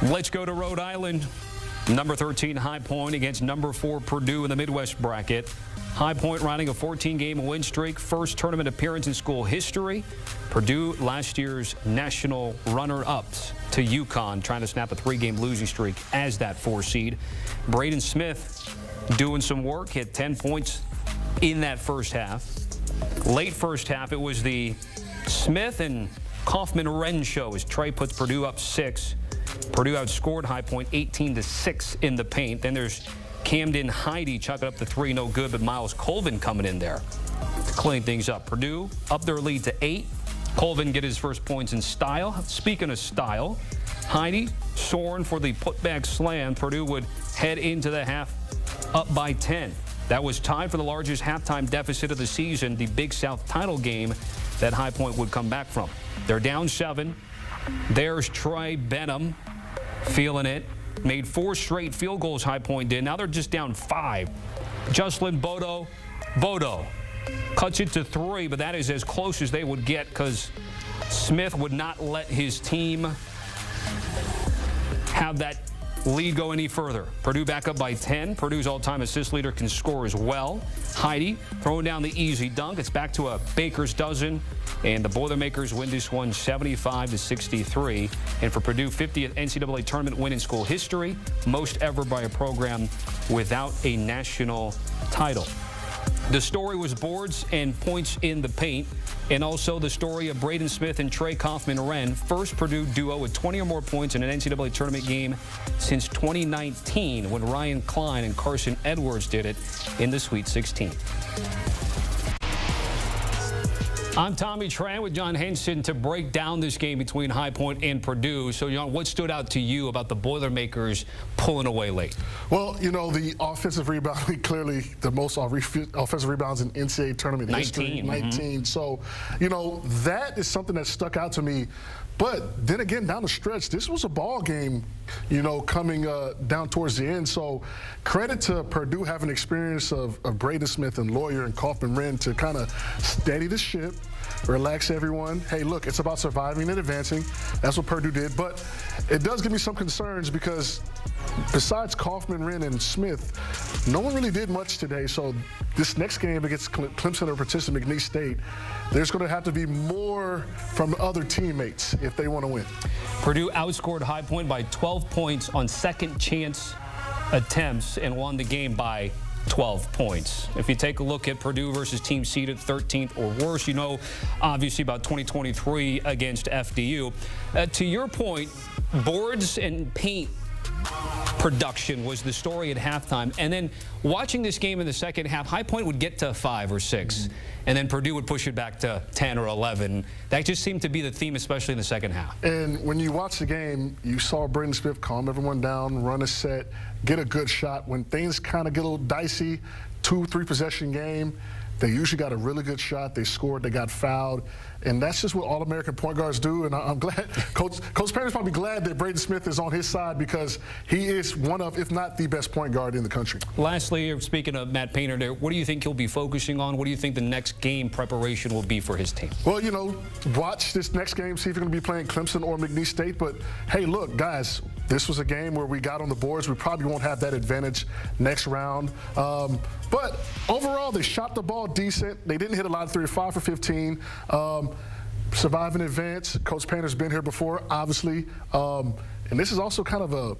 Let's go to Rhode Island. Number 13 High Point against number 4 Purdue in the Midwest bracket. High Point riding a 14-game win streak, first tournament appearance in school history. Purdue, last year's national runner-ups to UConn, trying to snap a 3-game losing streak as that 4 seed. Braden Smith doing some work, hit 10 points in that first half. Late first half, it was the Smith and Kaufman-Wren show as Trey puts Purdue up 6. Purdue outscored High Point 18-6 in the paint. Then there's Camden Heide chucking up the 3, no good, but Miles Colvin coming in there to clean things up. Purdue up their lead to 8. Colvin get his first points in style. Speaking of style, Heide soaring for the putback slam. Purdue would head into the half up by 10. That was tied for the largest halftime deficit of the season, the Big South title game that High Point would come back from. They're down 7. There's Trey Benham feeling it. Made 4 straight field goals, High Point did. Now they're just down 5. Jocelyn Bodo cuts it to 3, but that is as close as they would get because Smith would not let his team have that lead go any further. Purdue back up by 10. Purdue's all-time assist leader can score as well. Heide throwing down the easy dunk. It's back to a baker's dozen, and the Boilermakers win this one 75-63. And for Purdue, 50th NCAA tournament win in school history, most ever by a program without a national title. The story was boards and points in the paint, and also the story of Braden Smith and Trey Kaufman-Wren, first Purdue duo with 20 or more points in an NCAA tournament game since 2019 when Ryan Klein and Carson Edwards did it in the Sweet 16. I'm Tommy Tran with John Henson to break down this game between High Point and Purdue. So, John, what stood out to you about the Boilermakers pulling away late? Well, you know, the offensive rebounding, clearly the most offensive rebounds in NCAA tournament history. 19. So, you know, that is something that stuck out to me. But then again, down the stretch, this was a ball game, you know, coming down towards the end. So credit to Purdue having experience of Braden Smith and Lawyer and Kaufman-Wren to kind of steady the ship, relax everyone. Hey, look, it's about surviving and advancing. That's what Purdue did. But it does give me some concerns because besides Kaufman-Wren and Smith, no one really did much today. So this next game against Clemson or Patricia McNeese State, there's going to have to be more from other teammates if they want to win. Purdue outscored High Point by 12 points on second chance attempts and won the game by 12 points. If you take a look at Purdue versus team seeded 13th or worse, you know obviously about 2023 against FDU. To your point, boards and paint production was the story at halftime, and then watching this game in the second half, High Point would get to 5 or 6, and then Purdue would push it back to 10 or 11. That just seemed to be the theme, especially in the second half. And when you watch the game, you saw Braden Smith calm everyone down, run a set, get a good shot. When things kind of get a little dicey, 2-3 possession game, they usually got a really good shot. They scored. They got fouled. And that's just what All-American point guards do. And I'm glad Coach Perry's probably glad that Braden Smith is on his side because he is one of, if not the best point guard in the country. Lastly, speaking of Matt Painter there, what do you think he'll be focusing on? What do you think the next game preparation will be for his team? Well, you know, watch this next game, see if you're going to be playing Clemson or McNeese State. But, hey, look, guys, this was a game where we got on the boards. We probably won't have that advantage next round. But overall, they shot the ball decent. They didn't hit a lot of 3 5 for 15. Survive and advance. Coach Painter's been here before, obviously. And this is also kind of a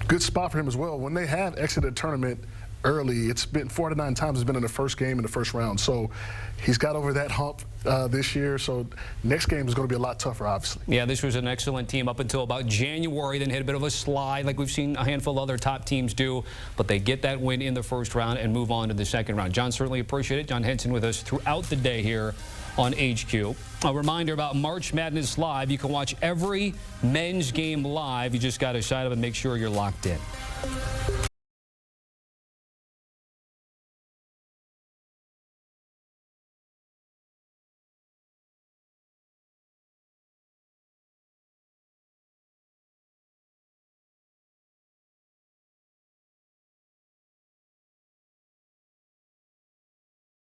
good spot for him as well. When they have exited a tournament early, it's been 4 out of 9 times it's been in the first game in the first round. So he's got over that hump this year. So next game is going to be a lot tougher, obviously. Yeah, this was an excellent team up until about January, then hit a bit of a slide like we've seen a handful of other top teams do. But they get that win in the first round and move on to the second round. John, certainly appreciate it. John Henson with us throughout the day here on HQ. A reminder about March Madness Live. You can watch every men's game live. You just got to sign up and make sure you're locked in.